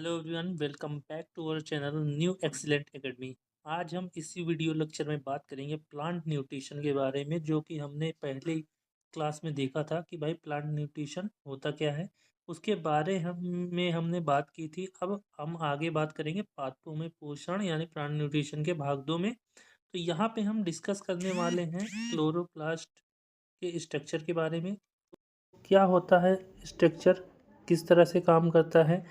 Hello everyone, welcome back to our channel New Excellent Academy. आज हम इसी video lecture में बात करेंगे प्लांट न्यूट्रिशन के बारे में, जो कि हमने पहले क्लास में देखा था कि भाई प्लांट न्यूट्रिशन होता क्या है। उसके बारे में हमने बात की थी। अब हम आगे बात करेंगे पादपों में पोषण यानी प्लांट न्यूट्रिशन के भाग 2 में। तो यहाँ पे हम डिस्कस करने वाले हैं क्लोरोप्लास्ट के स्ट्रक्चर के बारे में। क्या होता है स्ट्रक्चर, किस तरह से काम करता है,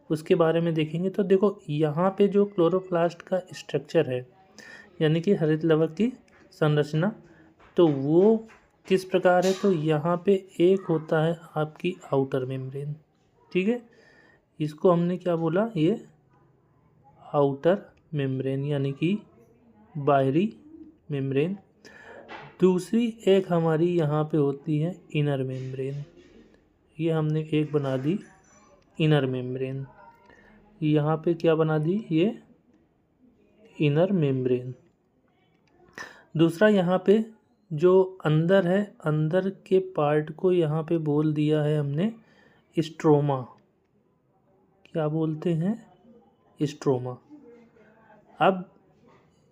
उसके बारे में देखेंगे। तो देखो, यहाँ पे जो क्लोरोप्लास्ट का स्ट्रक्चर है यानी कि हरित लवक की संरचना, तो वो किस प्रकार है। तो यहाँ पे एक होता है आपकी आउटर मेम्ब्रेन, ठीक है। इसको हमने क्या बोला, ये आउटर मेम्ब्रेन यानी कि बाहरी मेम्ब्रेन। दूसरी एक हमारी यहाँ पे होती है इनर मेम्ब्रेन, ये हमने एक बना दी इनर मेम्ब्रेन। यहाँ पे क्या बना दी, ये इनर मेम्ब्रेन। दूसरा यहाँ पे जो अंदर है, अंदर के पार्ट को यहाँ पे बोल दिया है हमने स्ट्रोमा। क्या बोलते हैं, स्ट्रोमा। अब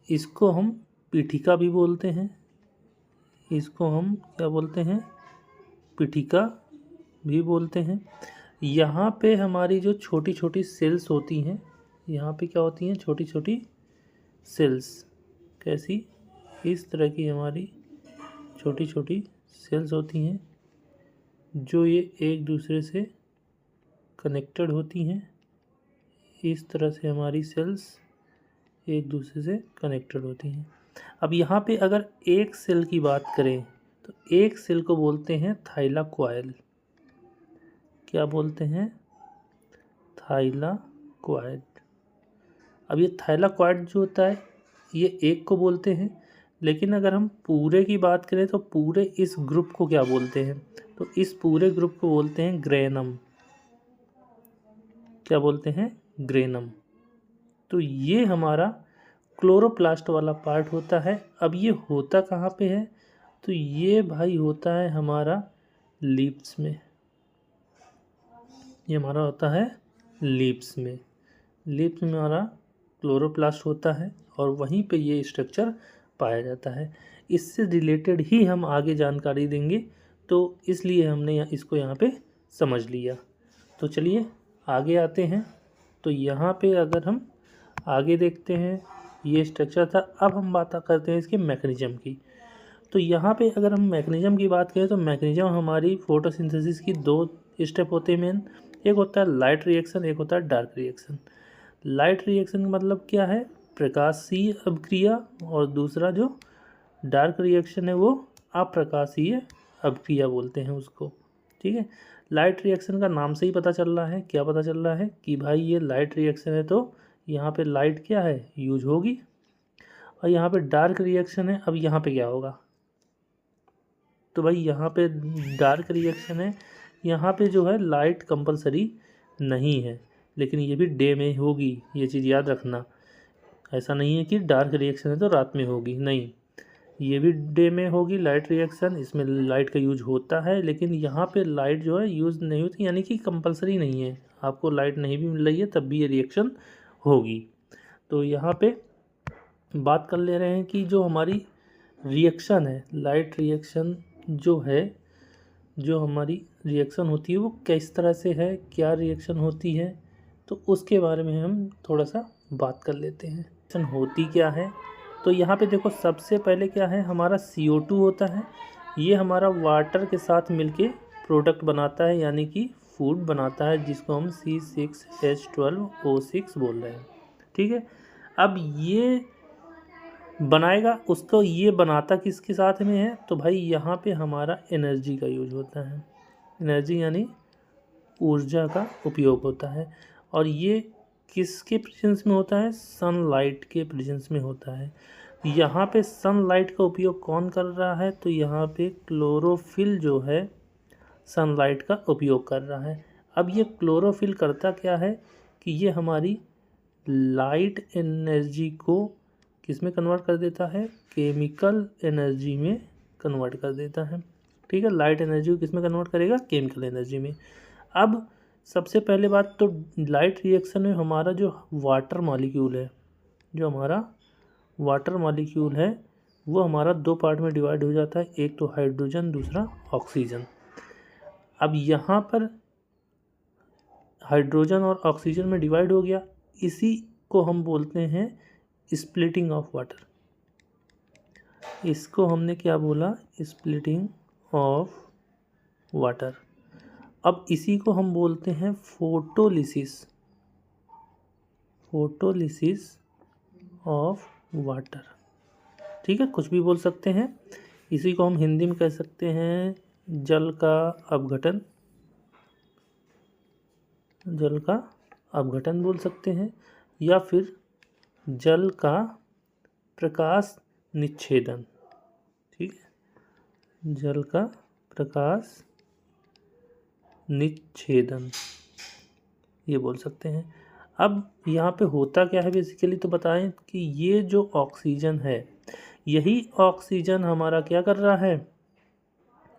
इसको हम पीठिका भी बोलते हैं, इसको हम क्या बोलते हैं, पीठिका भी बोलते हैं। यहाँ पे हमारी जो छोटी छोटी सेल्स होती हैं, यहाँ पे क्या होती हैं, छोटी छोटी सेल्स। कैसी, इस तरह की हमारी छोटी छोटी सेल्स होती हैं, जो ये एक दूसरे से कनेक्टेड होती हैं। इस तरह से हमारी सेल्स एक दूसरे से कनेक्टेड होती हैं। अब यहाँ पे अगर एक सेल की बात करें तो एक सेल को बोलते हैं थाइलाकॉइल। क्या बोलते हैं, थाइलाकॉइड। अब ये थाइलाकॉइड जो होता है ये एक को बोलते हैं, लेकिन अगर हम पूरे की बात करें तो पूरे इस ग्रुप को क्या बोलते हैं, तो इस पूरे ग्रुप को बोलते हैं ग्रेनम। क्या बोलते हैं, ग्रेनम। तो ये हमारा क्लोरोप्लास्ट वाला पार्ट होता है। अब ये होता कहाँ पे है, तो ये भाई होता है हमारा लीव्स में। ये हमारा होता है लीव्स में। लीव्स में हमारा क्लोरोप्लास्ट होता है और वहीं पे ये स्ट्रक्चर पाया जाता है। इससे रिलेटेड ही हम आगे जानकारी देंगे, तो इसलिए हमने इसको यहाँ पे समझ लिया। तो चलिए आगे आते हैं। तो यहाँ पे अगर हम आगे देखते हैं, ये स्ट्रक्चर था। अब हम बात करते हैं इसके मैकेनिज्म की। तो यहाँ पे अगर हम मैकेनिज्म की बात करें तो मैकेनिज्म हमारी फोटोसिंथेसिस की दो स्टेप होते हैं मेन। एक होता है लाइट रिएक्शन, एक होता है डार्क रिएक्शन। लाइट रिएक्शन का मतलब क्या है, प्रकाशीय अभिक्रिया, और दूसरा जो डार्क रिएक्शन है वो अप्रकाशीय अभिक्रिया बोलते हैं उसको, ठीक है। लाइट रिएक्शन का नाम से ही पता चल रहा है, क्या पता चल रहा है कि भाई ये लाइट रिएक्शन है, तो यहाँ पे लाइट क्या है, यूज होगी। और यहाँ पे डार्क रिएक्शन है, अब यहाँ पे क्या होगा, तो भाई यहाँ पे डार्क रिएक्शन है, यहाँ पे जो है लाइट कंपलसरी नहीं है, लेकिन ये भी डे में होगी, ये चीज़ याद रखना। ऐसा नहीं है कि डार्क रिएक्शन है तो रात में होगी, नहीं, ये भी डे में होगी लाइट रिएक्शन, इसमें लाइट का यूज होता है। लेकिन यहाँ पे लाइट जो है यूज़ नहीं होती, यानी कि कंपलसरी नहीं है, आपको लाइट नहीं भी मिल रही है तब भी ये रिएक्शन होगी। तो यहाँ पे बात कर ले रहे हैं कि जो हमारी रिएक्शन है, लाइट रिएक्शन जो है, जो हमारी रिएक्शन होती है वो किस तरह से है, क्या रिएक्शन होती है, तो उसके बारे में हम थोड़ा सा बात कर लेते हैं। रिएक्शन होती क्या है, तो यहाँ पे देखो सबसे पहले क्या है, हमारा CO2 होता है। ये हमारा वाटर के साथ मिलके प्रोडक्ट बनाता है, यानी कि फूड बनाता है, जिसको हम C6H12O6 बोल रहे हैं, ठीक है। अब ये बनाएगा उसको, ये बनाता किसके साथ में है, तो भाई यहाँ पे हमारा एनर्जी का यूज होता है। एनर्जी यानी ऊर्जा का उपयोग होता है, और ये किसके प्रेजेंस में होता है, सनलाइट के प्रेजेंस में होता है। यहाँ पे सनलाइट का उपयोग कौन कर रहा है, तो यहाँ पे क्लोरोफिल जो है सनलाइट का उपयोग कर रहा है। अब ये क्लोरोफिल करता क्या है कि ये हमारी लाइट एनर्जी को किस में कन्वर्ट कर देता है, केमिकल एनर्जी में कन्वर्ट कर देता है, ठीक है। लाइट एनर्जी को किस में कन्वर्ट करेगा, केमिकल एनर्जी में। अब सबसे पहले बात तो लाइट रिएक्शन में हमारा जो वाटर मॉलिक्यूल है, जो हमारा वाटर मॉलिक्यूल है वो हमारा दो पार्ट में डिवाइड हो जाता है, एक तो हाइड्रोजन, दूसरा ऑक्सीजन। अब यहाँ पर हाइड्रोजन और ऑक्सीजन में डिवाइड हो गया, इसी को हम बोलते हैं स्प्लिटिंग ऑफ वाटर। इसको हमने क्या बोला? Splitting of water. अब इसी को हम बोलते हैं फोटोलिसिस, फोटोलिसिस ऑफ वाटर। ठीक है, कुछ भी बोल सकते हैं। इसी को हम हिंदी में कह सकते हैं जल का अपघटन, जल का अपघटन बोल सकते हैं, या फिर जल का प्रकाश निच्छेदन। ठीक है, जल का प्रकाश निच्छेदन ये बोल सकते हैं। अब यहाँ पे होता क्या है बेसिकली, तो बताएं कि ये जो ऑक्सीजन है, यही ऑक्सीजन हमारा क्या कर रहा है,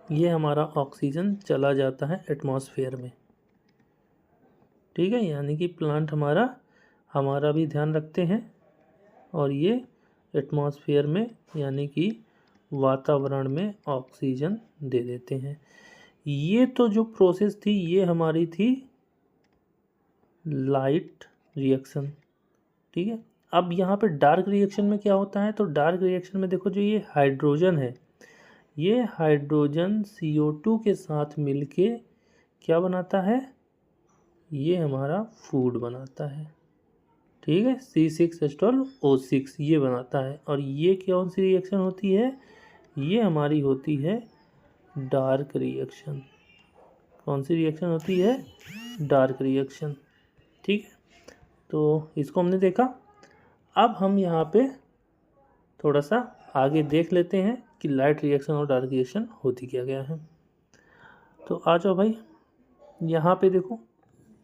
ये हमारा ऑक्सीजन चला जाता है एटमॉस्फेयर में। ठीक है, यानी कि प्लांट हमारा भी ध्यान रखते हैं और ये एटमॉस्फेयर में यानी कि वातावरण में ऑक्सीजन दे देते हैं। ये तो जो प्रोसेस थी ये हमारी थी लाइट रिएक्शन। ठीक है, अब यहाँ पे डार्क रिएक्शन में क्या होता है, तो डार्क रिएक्शन में देखो जो ये हाइड्रोजन है, ये हाइड्रोजन CO2 के साथ मिलके क्या बनाता है, ये हमारा फूड बनाता है। ठीक है, C6H12O6 ये बनाता है। और ये कौन सी रिएक्शन होती है, ये हमारी होती है डार्क रिएक्शन। कौन सी रिएक्शन होती है, डार्क रिएक्शन। ठीक है, तो इसको हमने देखा। अब हम यहाँ पे थोड़ा सा आगे देख लेते हैं कि लाइट रिएक्शन और डार्क रिएक्शन होती क्या क्या है। तो आ जाओ भाई, यहाँ पे देखो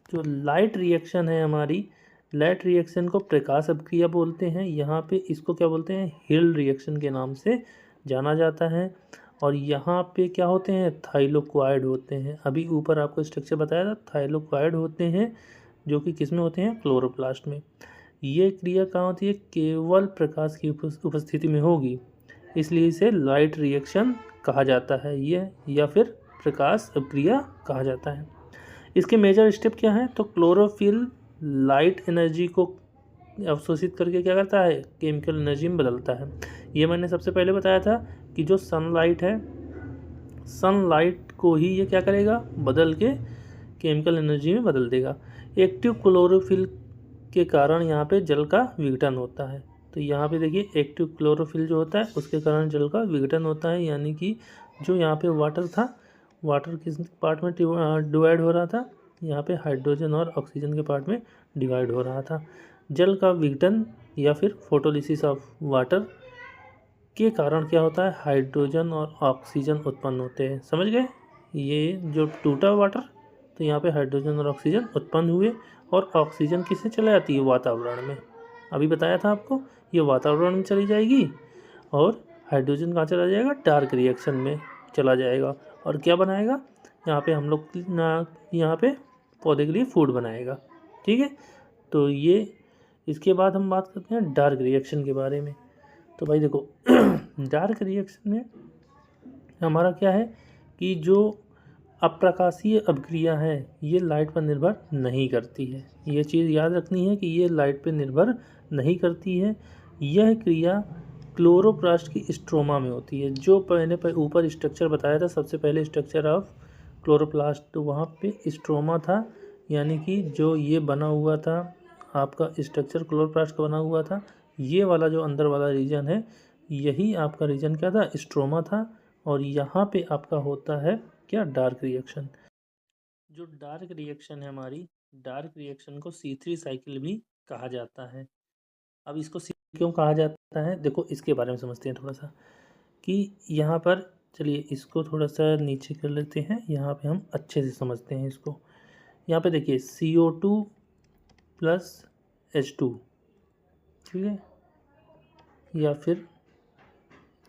जो लाइट रिएक्शन है हमारी, लाइट रिएक्शन को प्रकाश अभिक्रिया बोलते हैं। यहाँ पे इसको क्या बोलते हैं, हिल रिएक्शन के नाम से जाना जाता है। और यहाँ पे क्या होते हैं, थाइलोक्वाइड होते हैं। अभी ऊपर आपको स्ट्रक्चर बताया था, थाइलोक्वाइड होते हैं जो कि किस में होते हैं, क्लोरोप्लास्ट में। ये क्रिया कहाँ होती है, केवल प्रकाश की उपस्थिति में होगी, इसलिए इसे लाइट रिएक्शन कहा जाता है ये, या फिर प्रकाश अभिक्रिया कहा जाता है। इसके मेजर स्टेप क्या हैं, तो क्लोरोफिल लाइट एनर्जी को अवशोषित करके क्या करता है, केमिकल एनर्जी में बदलता है। ये मैंने सबसे पहले बताया था कि जो सनलाइट है, सनलाइट को ही ये क्या करेगा, बदल के केमिकल एनर्जी में बदल देगा। एक्टिव क्लोरोफिल के कारण यहाँ पे जल का विघटन होता है। तो यहाँ पे देखिए एक्टिव क्लोरोफिल जो होता है उसके कारण जल का विघटन होता है, यानी कि जो यहाँ पे वाटर था, वाटर किस पार्ट में डिवाइड हो रहा था, यहाँ पे हाइड्रोजन और ऑक्सीजन के पार्ट में डिवाइड हो रहा था। जल का विघटन या फिर फोटोलिसिस ऑफ वाटर के कारण क्या होता है, हाइड्रोजन और ऑक्सीजन उत्पन्न होते हैं। समझ गए, ये जो टूटा वाटर, तो यहाँ पे हाइड्रोजन और ऑक्सीजन उत्पन्न हुए, और ऑक्सीजन किससे चला जाती है, वातावरण में। अभी बताया था आपको, ये वातावरण में चली जाएगी, और हाइड्रोजन कहाँ चला जाएगा, डार्क रिएक्शन में चला जाएगा, और क्या बनाएगा, यहाँ पे हम लोग यहाँ पे पौधे के लिए फूड बनाएगा। ठीक है, तो ये इसके बाद हम बात करते हैं डार्क रिएक्शन के बारे में। तो भाई देखो डार्क रिएक्शन में हमारा क्या है कि जो अप्रकाशीय अभिक्रिया है ये लाइट पर निर्भर नहीं करती है। ये चीज़ याद रखनी है कि ये लाइट पर निर्भर नहीं करती है। यह क्रिया क्लोरोप्लास्ट की स्ट्रोमा में होती है। जो मैंने ऊपर स्ट्रक्चर बताया था, सबसे पहले स्ट्रक्चर ऑफ क्लोरोप्लास्ट, तो वहाँ पे स्ट्रोमा था, यानी कि जो ये बना हुआ था आपका स्ट्रक्चर क्लोरोप्लास्ट का बना हुआ था, ये वाला जो अंदर वाला रीजन है, यही आपका रीजन क्या था, स्ट्रोमा था। और यहाँ पे आपका होता है क्या, डार्क रिएक्शन। जो डार्क रिएक्शन है हमारी, डार्क रिएक्शन को C3 साइकिल भी कहा जाता है। अब इसको क्यों कहा जाता है, देखो इसके बारे में समझते हैं थोड़ा सा, कि यहाँ पर चलिए इसको थोड़ा सा नीचे कर लेते हैं, यहाँ पे हम अच्छे से समझते हैं इसको। यहाँ पे देखिए CO2 प्लस H2, ठीक है, या फिर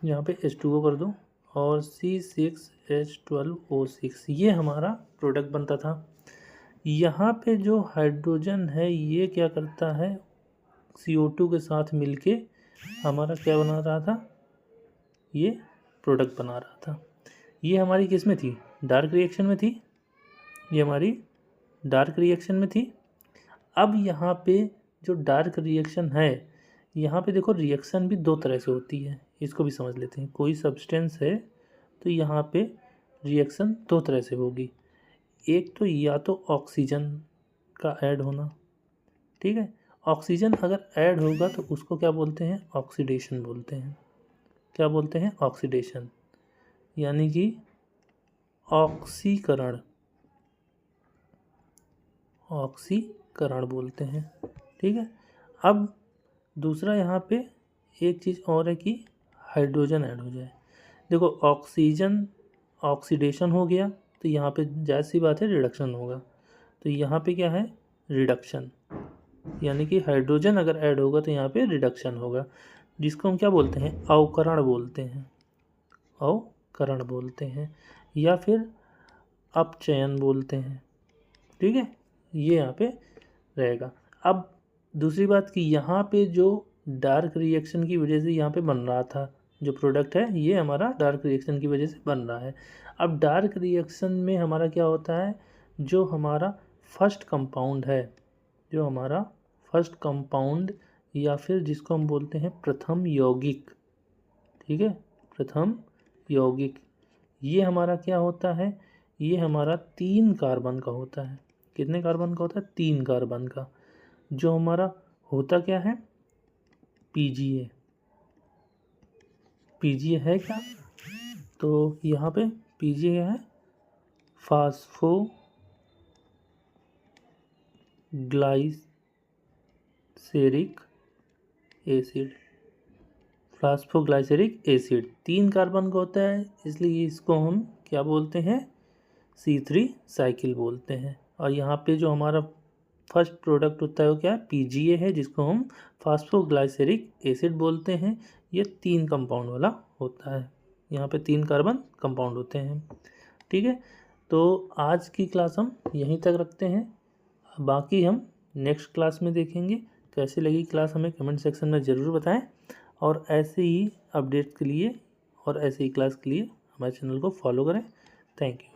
यहाँ पे H2O कर दो, और C6H12O6, ये हमारा प्रोडक्ट बनता था। यहाँ पे जो हाइड्रोजन है ये क्या करता है, CO2 के साथ मिलके हमारा क्या बना रहा था, ये प्रोडक्ट बना रहा था। ये हमारी किस में थी, डार्क रिएक्शन में थी, ये हमारी डार्क रिएक्शन में थी। अब यहाँ पे जो डार्क रिएक्शन है, यहाँ पे देखो रिएक्शन भी दो तरह से होती है, इसको भी समझ लेते हैं। कोई सब्सटेंस है तो यहाँ पे रिएक्शन दो तरह से होगी। एक तो या तो ऑक्सीजन का ऐड होना, ठीक है। ऑक्सीजन अगर ऐड होगा तो उसको क्या बोलते हैं, ऑक्सीडेशन बोलते हैं। क्या बोलते हैं, ऑक्सीडेशन, यानी कि ऑक्सीकरण, ऑक्सीकरण बोलते हैं, ठीक है। अब दूसरा यहाँ पे एक चीज़ और है कि हाइड्रोजन ऐड हो जाए। देखो ऑक्सीजन ऑक्सीडेशन हो गया तो यहाँ पे जाहिर सी बात है रिडक्शन होगा, तो यहाँ पे क्या है, रिडक्शन, यानी कि हाइड्रोजन अगर ऐड होगा तो यहाँ पे रिडक्शन होगा, जिसको हम क्या बोलते हैं, अवकरण बोलते हैं, अवकरण बोलते हैं, या फिर अपचयन बोलते हैं, ठीक है। ये यहाँ पे रहेगा। अब दूसरी बात कि यहाँ पे जो डार्क रिएक्शन की वजह से यहाँ पे बन रहा था जो प्रोडक्ट है, ये हमारा डार्क रिएक्शन की वजह से बन रहा है। अब डार्क रिएक्शन में हमारा क्या होता है, जो हमारा फर्स्ट कंपाउंड है, जो हमारा फर्स्ट कंपाउंड या फिर जिसको हम बोलते हैं प्रथम यौगिक, ठीक है, प्रथम यौगिक, ये हमारा क्या होता है, ये हमारा 3 कार्बन का होता है। कितने कार्बन का होता है, 3 कार्बन का। जो हमारा होता क्या है, PGA, PGA है क्या, तो यहाँ पे PGA है फास्फोग्लाइसेरिक एसिड, फास्फोग्लाइसेरिक एसिड 3 कार्बन का होता है, इसलिए इसको हम क्या बोलते हैं, C3 साइकिल बोलते हैं। और यहाँ पे जो हमारा फर्स्ट प्रोडक्ट होता है वो क्या है, PGA है, जिसको हम फास्फोग्लाइसेरिक एसिड बोलते हैं। ये 3 कंपाउंड वाला होता है, यहाँ पे 3 कार्बन कंपाउंड होते हैं, ठीक है। तो आज की क्लास हम यहीं तक रखते हैं, बाकी हम नेक्स्ट क्लास में देखेंगे। कैसी लगी क्लास हमें कमेंट सेक्शन में ज़रूर बताएं, और ऐसे ही अपडेट्स के लिए और ऐसे ही क्लास के लिए हमारे चैनल को फॉलो करें। Thank you.